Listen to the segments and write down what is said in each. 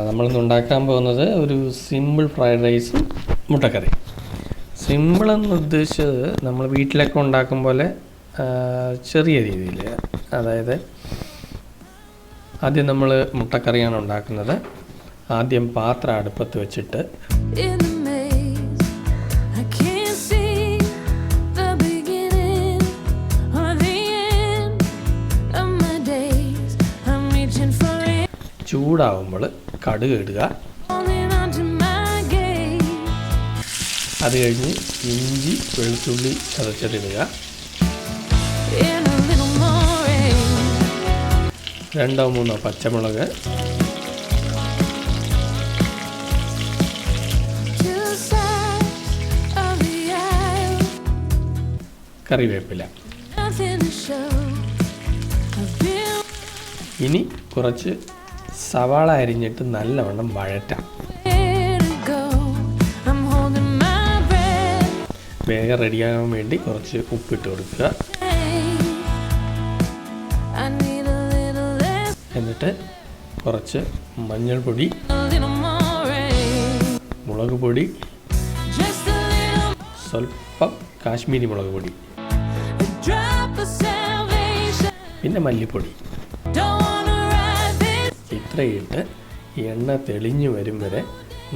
നമ്മളിന്ന് ഉണ്ടാക്കാൻ പോകുന്നത് ഒരു സിമ്പിൾ ഫ്രൈഡ് റൈസും മുട്ടക്കറി. സിമ്പിളെന്ന് ഉദ്ദേശിച്ചത് നമ്മൾ വീട്ടിലൊക്കെ ഉണ്ടാക്കും പോലെ ചെറിയ രീതിയിൽ, അതായത് ആദ്യം നമ്മൾ മുട്ടക്കറിയാണ് ഉണ്ടാക്കുന്നത്. ആദ്യം പാത്രം അടുപ്പത്ത് വെച്ചിട്ട് ചൂടാവുമ്പോൾ കടുക് ഇടുക. അത് കഴിഞ്ഞ് ഇഞ്ചി വെളുത്തുള്ളി ചതച്ചിടുക. 2-3 പച്ചമുളക്, കറിവേപ്പില. ഇനി കുറച്ച് സവാള അരിഞ്ഞിട്ട് നല്ലവണ്ണം വഴറ്റാം. വേഗം റെഡിയാകാൻ വേണ്ടി കുറച്ച് ഉപ്പിട്ട് കൊടുക്കുക. എന്നിട്ട് കുറച്ച് മഞ്ഞൾപ്പൊടി, മുളക് പൊടി, സ്വല്പം കാശ്മീരി മുളക് പൊടി, പിന്നെ മല്ലിപ്പൊടി ഇത്രയിട്ട് എണ്ണ തെളിഞ്ഞു വരും വരെ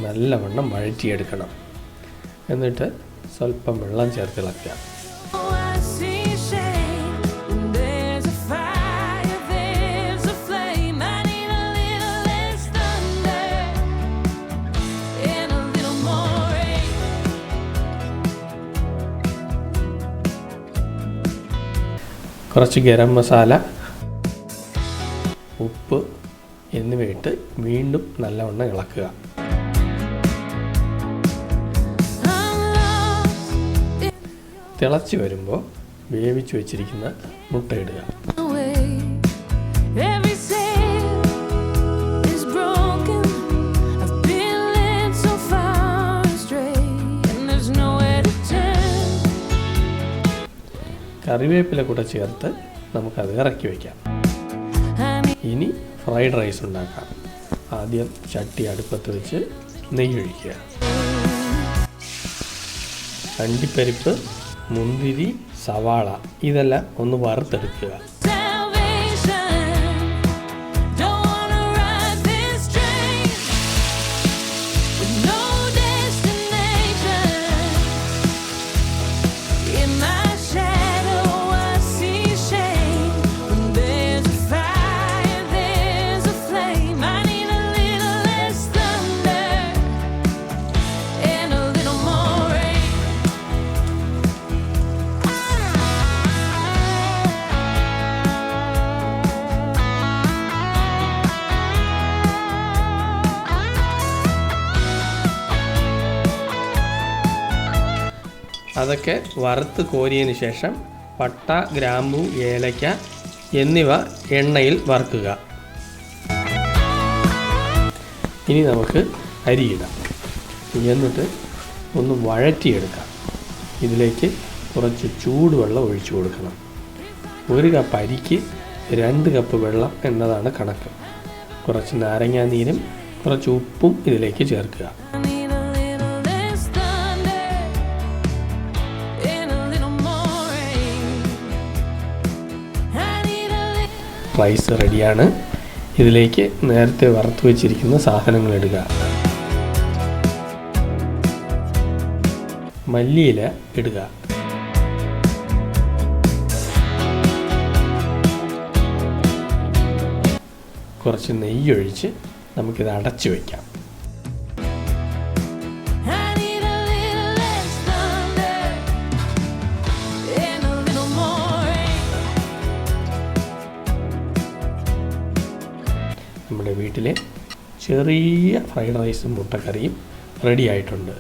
നല്ലവണ്ണം വഴറ്റിയെടുക്കണം. എന്നിട്ട് സ്വല്പം വെള്ളം ചേർത്ത് ഇളക്കുക. കുറച്ച് ഗരം മസാല, ഉപ്പ് എന്നിവയിട്ട് വീണ്ടും നല്ലവണ്ണം ഇളക്കുക. തിളച്ച് വരുമ്പോൾ വേവിച്ച് വെച്ചിരിക്കുന്ന മുട്ട ഇടുക. കറിവേപ്പില കൂടെ ചേർത്ത് നമുക്കത് ഇറക്കി വയ്ക്കാം. ഇനി ഫ്രൈഡ് റൈസ് ഉണ്ടാക്കാം. ആദ്യം ചട്ടി അടുപ്പത്ത് വെച്ച് നെയ്യ് ഒഴിക്കുക. അണ്ടിപ്പരിപ്പ്, മുന്തിരി, സവാള ഇതെല്ലാം ഒന്ന് വറുത്തെടുക്കുക. അതൊക്കെ വറുത്ത് കോരിയതിന് ശേഷം പട്ട, ഗ്രാമ്പു, ഏലക്ക എന്നിവ എണ്ണയിൽ വറുക്കുക. ഇനി നമുക്ക് അരിയിടാം. എന്നിട്ട് ഒന്ന് വഴറ്റിയെടുക്കാം. ഇതിലേക്ക് കുറച്ച് ചൂടുവെള്ളം ഒഴിച്ചു കൊടുക്കണം. 1 കപ്പ് അരിക്ക് 2 കപ്പ് വെള്ളം എന്നതാണ് കണക്ക്. കുറച്ച് നാരങ്ങാനീരും കുറച്ച് ഉപ്പും ഇതിലേക്ക് ചേർക്കുക. റൈസ് റെഡിയാണ്. ഇതിലേക്ക് നേരത്തെ വറുത്ത് വെച്ചിരിക്കുന്ന സാധനങ്ങൾ ഇടുക. മല്ലിയില ഇടുക. കുറച്ച് നെയ്യ് ഒഴിച്ച് നമുക്കിത് അടച്ചു വയ്ക്കാം. നമ്മുടെ വീട്ടിലെ ചെറിയ ഫ്രൈഡ് റൈസും മുട്ടക്കറിയും റെഡി ആയിട്ടുണ്ട്.